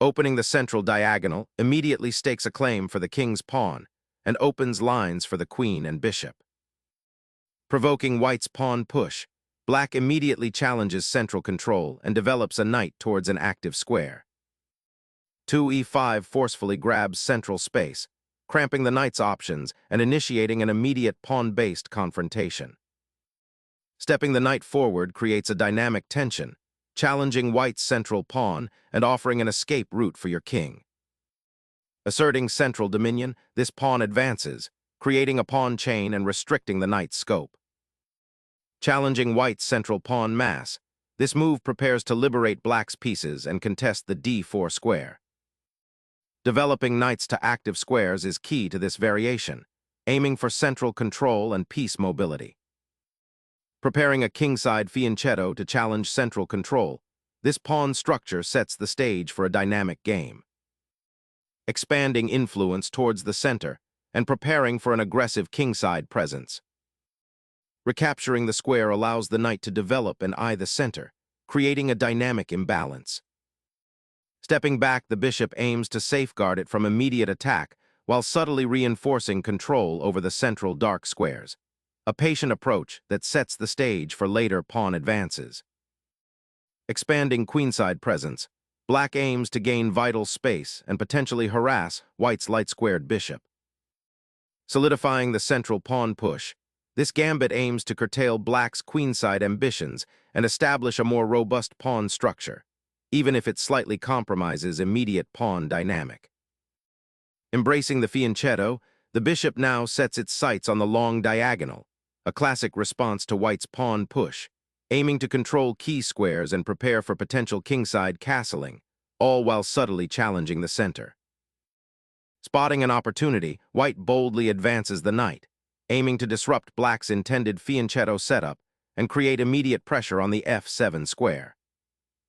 Opening the central diagonal immediately stakes a claim for the king's pawn and opens lines for the queen and bishop. Provoking white's pawn push, black immediately challenges central control and develops a knight towards an active square. 2e5 forcefully grabs central space, cramping the knight's options and initiating an immediate pawn-based confrontation. Stepping the knight forward creates a dynamic tension, challenging white's central pawn and offering an escape route for your king. Asserting central dominion, this pawn advances, creating a pawn chain and restricting the knight's scope. Challenging white's central pawn mass, this move prepares to liberate black's pieces and contest the d4 square. Developing knights to active squares is key to this variation, aiming for central control and piece mobility. Preparing a kingside fianchetto to challenge central control, this pawn structure sets the stage for a dynamic game. Expanding influence towards the center and preparing for an aggressive kingside presence. Recapturing the square allows the knight to develop and eye the center, creating a dynamic imbalance. Stepping back, the bishop aims to safeguard it from immediate attack while subtly reinforcing control over the central dark squares, a patient approach that sets the stage for later pawn advances. Expanding queenside presence, black aims to gain vital space and potentially harass white's light-squared bishop. Solidifying the central pawn push, this gambit aims to curtail black's queenside ambitions and establish a more robust pawn structure, even if it slightly compromises immediate pawn dynamic. Embracing the fianchetto, the bishop now sets its sights on the long diagonal, a classic response to white's pawn push, aiming to control key squares and prepare for potential kingside castling, all while subtly challenging the center. Spotting an opportunity, white boldly advances the knight, aiming to disrupt black's intended fianchetto setup and create immediate pressure on the f7 square.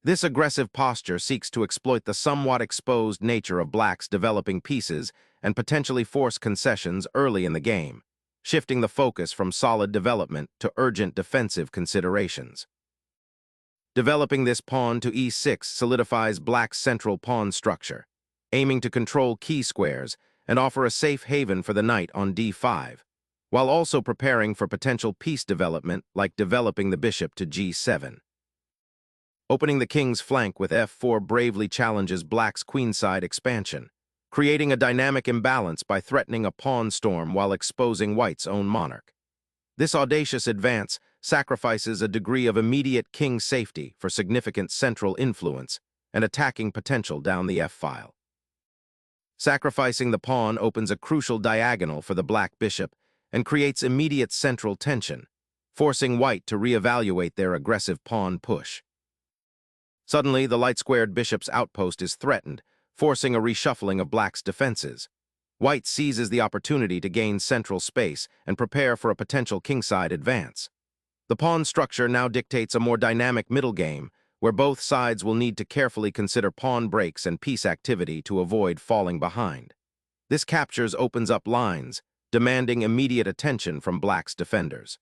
This aggressive posture seeks to exploit the somewhat exposed nature of black's developing pieces and potentially force concessions early in the game, shifting the focus from solid development to urgent defensive considerations. Developing this pawn to e6 solidifies black's central pawn structure, aiming to control key squares and offer a safe haven for the knight on d5, while also preparing for potential piece development like developing the bishop to g7. Opening the king's flank with f4 bravely challenges black's queenside expansion, creating a dynamic imbalance by threatening a pawn storm while exposing white's own monarch. This audacious advance sacrifices a degree of immediate king safety for significant central influence and attacking potential down the f-file. Sacrificing the pawn opens a crucial diagonal for the black bishop and creates immediate central tension, forcing white to reevaluate their aggressive pawn push. Suddenly, the light-squared bishop's outpost is threatened, forcing a reshuffling of black's defenses. White seizes the opportunity to gain central space and prepare for a potential kingside advance. The pawn structure now dictates a more dynamic middle game, where both sides will need to carefully consider pawn breaks and piece activity to avoid falling behind. This captures opens up lines, demanding immediate attention from black's defenders.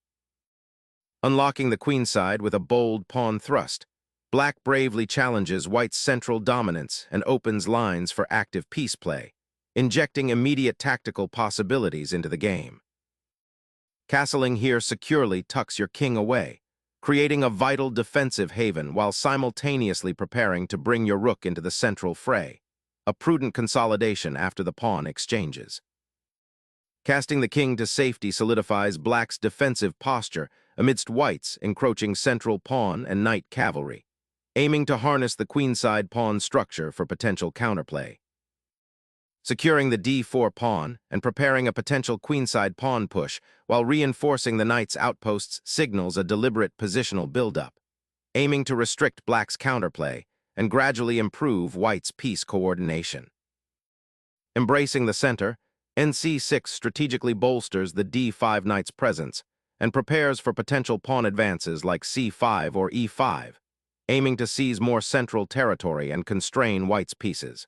Unlocking the queenside with a bold pawn thrust, black bravely challenges white's central dominance and opens lines for active piece play, injecting immediate tactical possibilities into the game. Castling here securely tucks your king away, creating a vital defensive haven while simultaneously preparing to bring your rook into the central fray, a prudent consolidation after the pawn exchanges. Casting the king to safety solidifies black's defensive posture amidst white's encroaching central pawn and knight cavalry, aiming to harness the queenside pawn structure for potential counterplay. Securing the d4 pawn and preparing a potential queenside pawn push while reinforcing the knight's outposts signals a deliberate positional buildup, aiming to restrict black's counterplay and gradually improve white's piece coordination. Embracing the center, nc6 strategically bolsters the d5 knight's presence and prepares for potential pawn advances like c5 or e5, aiming to seize more central territory and constrain white's pieces.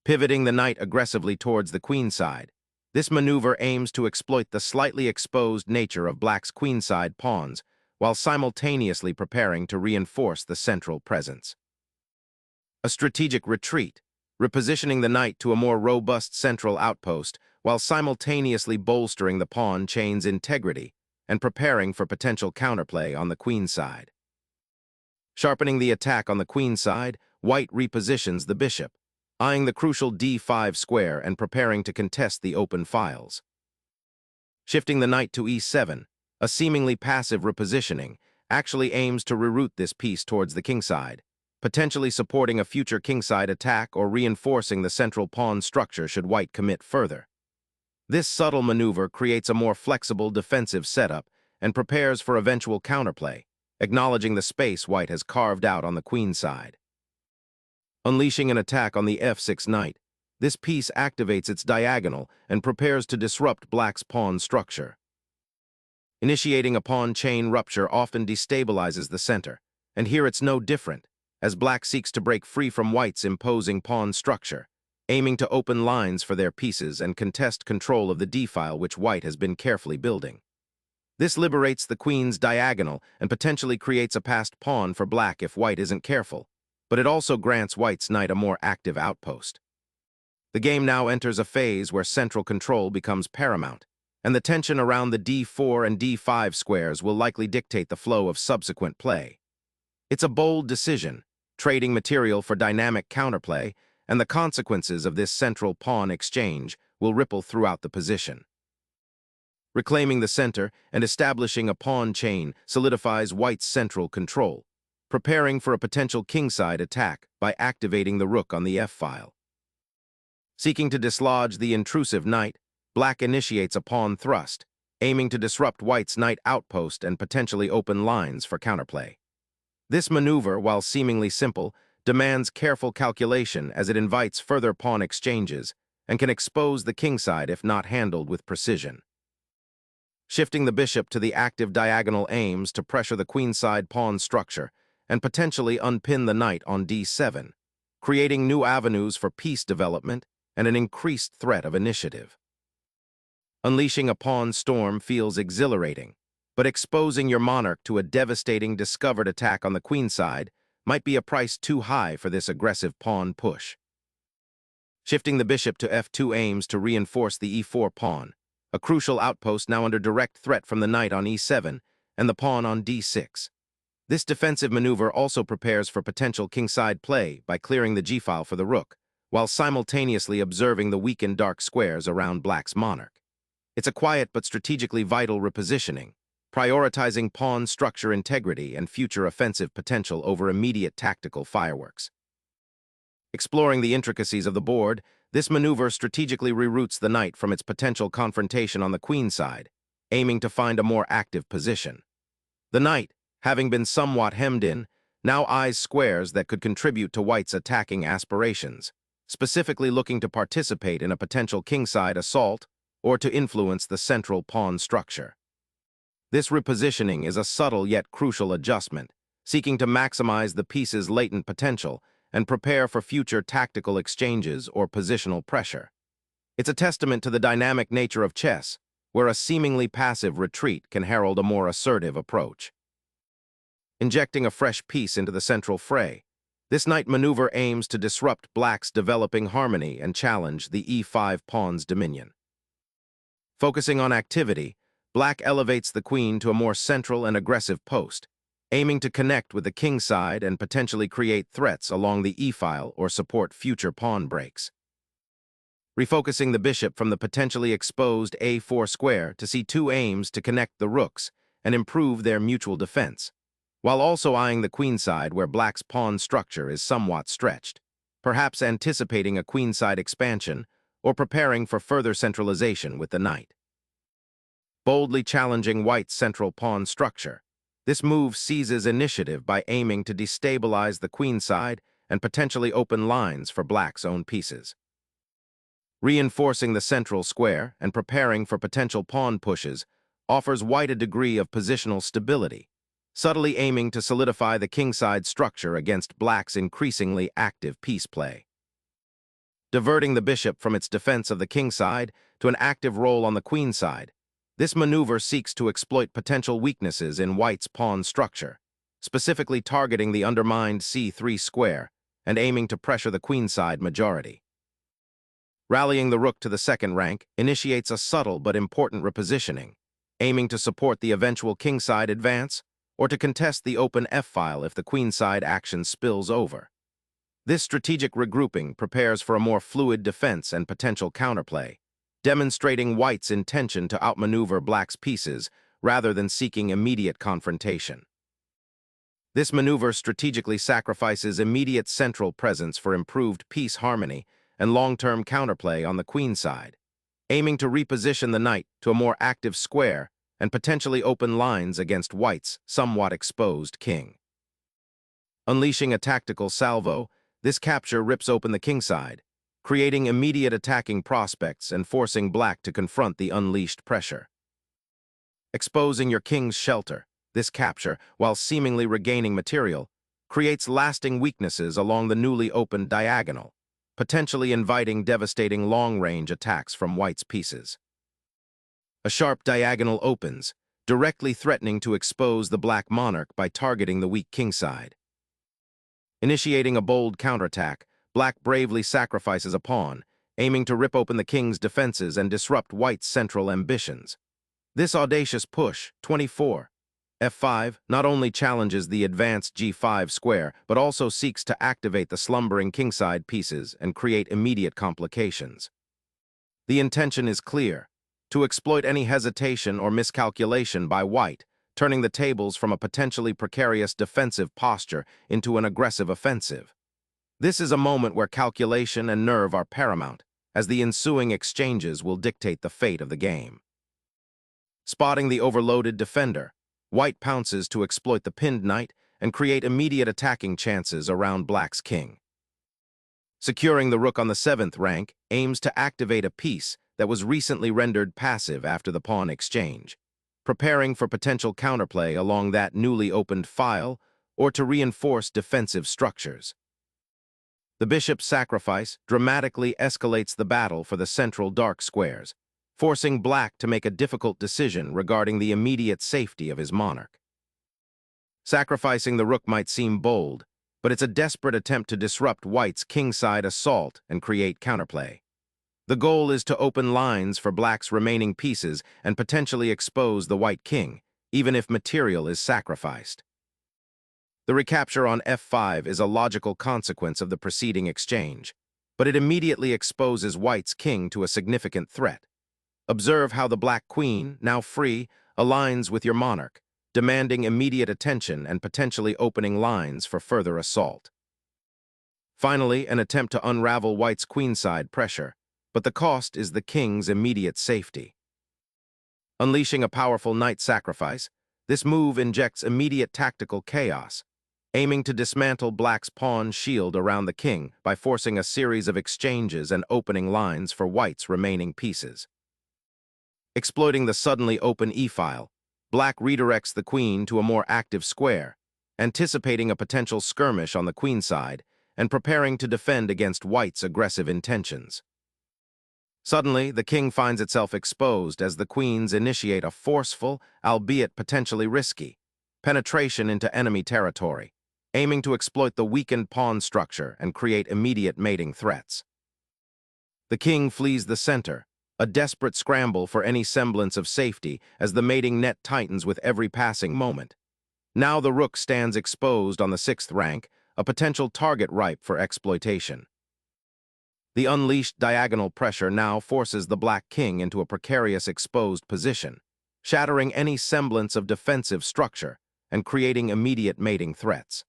Pivoting the knight aggressively towards the queenside, this maneuver aims to exploit the slightly exposed nature of black's queenside pawns while simultaneously preparing to reinforce the central presence. A strategic retreat, repositioning the knight to a more robust central outpost while simultaneously bolstering the pawn chain's integrity and preparing for potential counterplay on the queen side. Sharpening the attack on the queen side, white repositions the bishop, eyeing the crucial d5 square and preparing to contest the open files. Shifting the knight to e7, a seemingly passive repositioning, actually aims to reroute this piece towards the kingside, potentially supporting a future kingside attack or reinforcing the central pawn structure should white commit further. This subtle maneuver creates a more flexible defensive setup and prepares for eventual counterplay, acknowledging the space white has carved out on the queen side. Unleashing an attack on the f6 knight, this piece activates its diagonal and prepares to disrupt black's pawn structure. Initiating a pawn chain rupture often destabilizes the center, and here it's no different, as black seeks to break free from white's imposing pawn structure, aiming to open lines for their pieces and contest control of the d-file which white has been carefully building. This liberates the queen's diagonal and potentially creates a passed pawn for black if white isn't careful, but it also grants white's knight a more active outpost. The game now enters a phase where central control becomes paramount, and the tension around the d4 and d5 squares will likely dictate the flow of subsequent play. It's a bold decision, trading material for dynamic counterplay, and the consequences of this central pawn exchange will ripple throughout the position. Reclaiming the center and establishing a pawn chain solidifies white's central control, preparing for a potential kingside attack by activating the rook on the f-file. Seeking to dislodge the intrusive knight, black initiates a pawn thrust, aiming to disrupt white's knight outpost and potentially open lines for counterplay. This maneuver, while seemingly simple, demands careful calculation as it invites further pawn exchanges and can expose the kingside if not handled with precision. Shifting the bishop to the active diagonal aims to pressure the queenside pawn structure and potentially unpin the knight on d7, creating new avenues for piece development and an increased threat of initiative. Unleashing a pawn storm feels exhilarating, but exposing your monarch to a devastating discovered attack on the queenside might be a price too high for this aggressive pawn push. Shifting the bishop to f2 aims to reinforce the e4 pawn, a crucial outpost now under direct threat from the knight on e7 and the pawn on d6. This defensive maneuver also prepares for potential kingside play by clearing the g-file for the rook, while simultaneously observing the weakened dark squares around black's monarch. It's a quiet but strategically vital repositioning, prioritizing pawn structure integrity and future offensive potential over immediate tactical fireworks. Exploring the intricacies of the board, this maneuver strategically reroutes the knight from its potential confrontation on the queen side, aiming to find a more active position. The knight, having been somewhat hemmed in, now eyes squares that could contribute to white's attacking aspirations, specifically looking to participate in a potential kingside assault or to influence the central pawn structure. This repositioning is a subtle yet crucial adjustment, seeking to maximize the piece's latent potential and prepare for future tactical exchanges or positional pressure. It's a testament to the dynamic nature of chess, where a seemingly passive retreat can herald a more assertive approach. Injecting a fresh piece into the central fray, this knight maneuver aims to disrupt black's developing harmony and challenge the e5 pawn's dominion. Focusing on activity, black elevates the queen to a more central and aggressive post, aiming to connect with the kingside and potentially create threats along the e-file or support future pawn breaks. Refocusing the bishop from the potentially exposed a4 square to c2 aims to connect the rooks and improve their mutual defense, while also eyeing the queenside where black's pawn structure is somewhat stretched, perhaps anticipating a queenside expansion or preparing for further centralization with the knight. Boldly challenging white's central pawn structure, this move seizes initiative by aiming to destabilize the queenside and potentially open lines for black's own pieces. Reinforcing the central square and preparing for potential pawn pushes offers white a degree of positional stability, subtly aiming to solidify the kingside structure against black's increasingly active piece play. Diverting the bishop from its defense of the kingside to an active role on the queenside, this maneuver seeks to exploit potential weaknesses in white's pawn structure, specifically targeting the undermined c3 square and aiming to pressure the queenside majority. Rallying the rook to the second rank initiates a subtle but important repositioning, aiming to support the eventual kingside advance or to contest the open f-file if the queenside action spills over. This strategic regrouping prepares for a more fluid defense and potential counterplay, demonstrating white's intention to outmaneuver black's pieces rather than seeking immediate confrontation. This maneuver strategically sacrifices immediate central presence for improved piece harmony and long-term counterplay on the queenside, aiming to reposition the knight to a more active square and potentially open lines against white's somewhat exposed king. Unleashing a tactical salvo, this capture rips open the kingside, creating immediate attacking prospects and forcing black to confront the unleashed pressure. Exposing your king's shelter, this capture, while seemingly regaining material, creates lasting weaknesses along the newly opened diagonal, potentially inviting devastating long-range attacks from white's pieces. A sharp diagonal opens, directly threatening to expose the black monarch by targeting the weak kingside. Initiating a bold counterattack, black bravely sacrifices a pawn, aiming to rip open the king's defenses and disrupt white's central ambitions. This audacious push, 24, f5, not only challenges the advanced g5 square, but also seeks to activate the slumbering kingside pieces and create immediate complications. The intention is clear: to exploit any hesitation or miscalculation by white, turning the tables from a potentially precarious defensive posture into an aggressive offensive. This is a moment where calculation and nerve are paramount, as the ensuing exchanges will dictate the fate of the game. Spotting the overloaded defender, white pounces to exploit the pinned knight and create immediate attacking chances around black's king. Securing the rook on the 7th rank aims to activate a piece that was recently rendered passive after the pawn exchange, preparing for potential counterplay along that newly opened file or to reinforce defensive structures. The bishop's sacrifice dramatically escalates the battle for the central dark squares, forcing black to make a difficult decision regarding the immediate safety of his monarch. Sacrificing the rook might seem bold, but it's a desperate attempt to disrupt white's kingside assault and create counterplay. The goal is to open lines for black's remaining pieces and potentially expose the white king, even if material is sacrificed. The recapture on f5 is a logical consequence of the preceding exchange, but it immediately exposes white's king to a significant threat. Observe how the black queen, now free, aligns with your monarch, demanding immediate attention and potentially opening lines for further assault. Finally, an attempt to unravel white's queenside pressure, but the cost is the king's immediate safety. Unleashing a powerful knight sacrifice, this move injects immediate tactical chaos, aiming to dismantle black's pawn shield around the king by forcing a series of exchanges and opening lines for white's remaining pieces. Exploiting the suddenly open e-file, black redirects the queen to a more active square, anticipating a potential skirmish on the queenside and preparing to defend against white's aggressive intentions. Suddenly, the king finds itself exposed as the queens initiate a forceful, albeit potentially risky, penetration into enemy territory, aiming to exploit the weakened pawn structure and create immediate mating threats. The king flees the center, a desperate scramble for any semblance of safety as the mating net tightens with every passing moment. Now the rook stands exposed on the 6th rank, a potential target ripe for exploitation. The unleashed diagonal pressure now forces the black king into a precarious exposed position, shattering any semblance of defensive structure and creating immediate mating threats.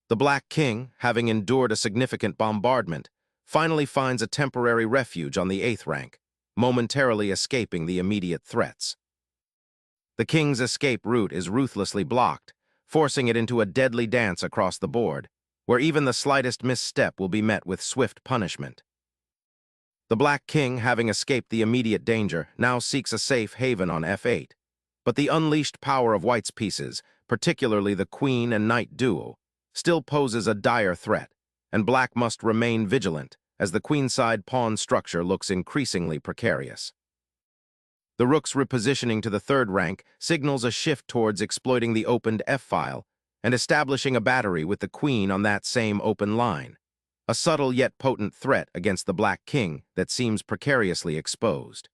The black king, having endured a significant bombardment, finally finds a temporary refuge on the 8th rank, momentarily escaping the immediate threats. The king's escape route is ruthlessly blocked, forcing it into a deadly dance across the board, where even the slightest misstep will be met with swift punishment. The black king, having escaped the immediate danger, now seeks a safe haven on f8, but the unleashed power of white's pieces, particularly the queen and knight duo, still poses a dire threat, and black must remain vigilant as the queenside pawn structure looks increasingly precarious. The rook's repositioning to the 3rd rank signals a shift towards exploiting the opened f-file and establishing a battery with the queen on that same open line, a subtle yet potent threat against the black king that seems precariously exposed.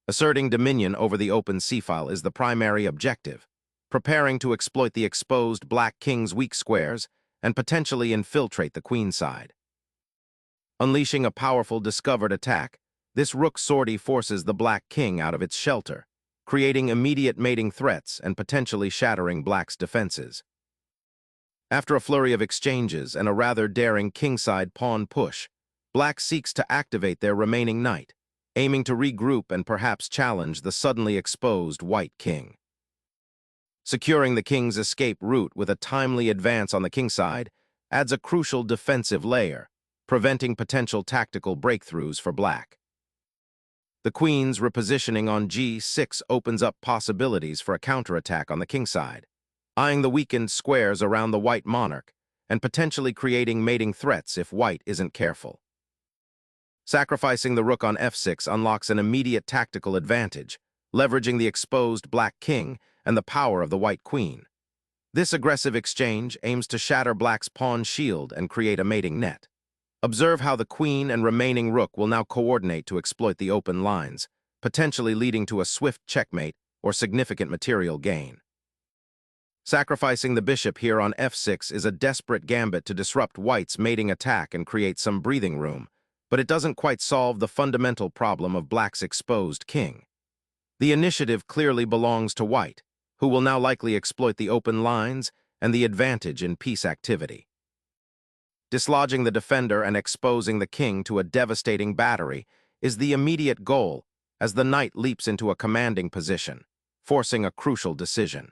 Asserting dominion over the open c-file is the primary objective, preparing to exploit the exposed black king's weak squares and potentially infiltrate the queen side. Unleashing a powerful discovered attack, this rook sortie forces the black king out of its shelter, creating immediate mating threats and potentially shattering black's defenses. After a flurry of exchanges and a rather daring kingside pawn push, black seeks to activate their remaining knight, aiming to regroup and perhaps challenge the suddenly exposed white king. Securing the king's escape route with a timely advance on the kingside adds a crucial defensive layer, preventing potential tactical breakthroughs for black. The queen's repositioning on g6 opens up possibilities for a counterattack on the kingside, eyeing the weakened squares around the white monarch and potentially creating mating threats if white isn't careful. Sacrificing the rook on f6 unlocks an immediate tactical advantage, leveraging the exposed black king and the power of the white queen. This aggressive exchange aims to shatter black's pawn shield and create a mating net. Observe how the queen and remaining rook will now coordinate to exploit the open lines, potentially leading to a swift checkmate or significant material gain. Sacrificing the bishop here on f6 is a desperate gambit to disrupt white's mating attack and create some breathing room, but it doesn't quite solve the fundamental problem of black's exposed king. The initiative clearly belongs to white, who will now likely exploit the open lines and the advantage in piece activity. Dislodging the defender and exposing the king to a devastating battery is the immediate goal as the knight leaps into a commanding position, forcing a crucial decision.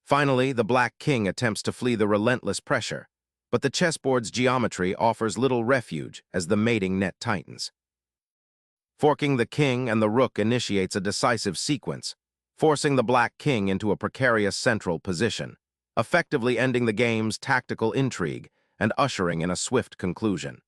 Finally, the black king attempts to flee the relentless pressure, but the chessboard's geometry offers little refuge as the mating net tightens. Forking the king and the rook initiates a decisive sequence, forcing the black king into a precarious central position, effectively ending the game's tactical intrigue and ushering in a swift conclusion.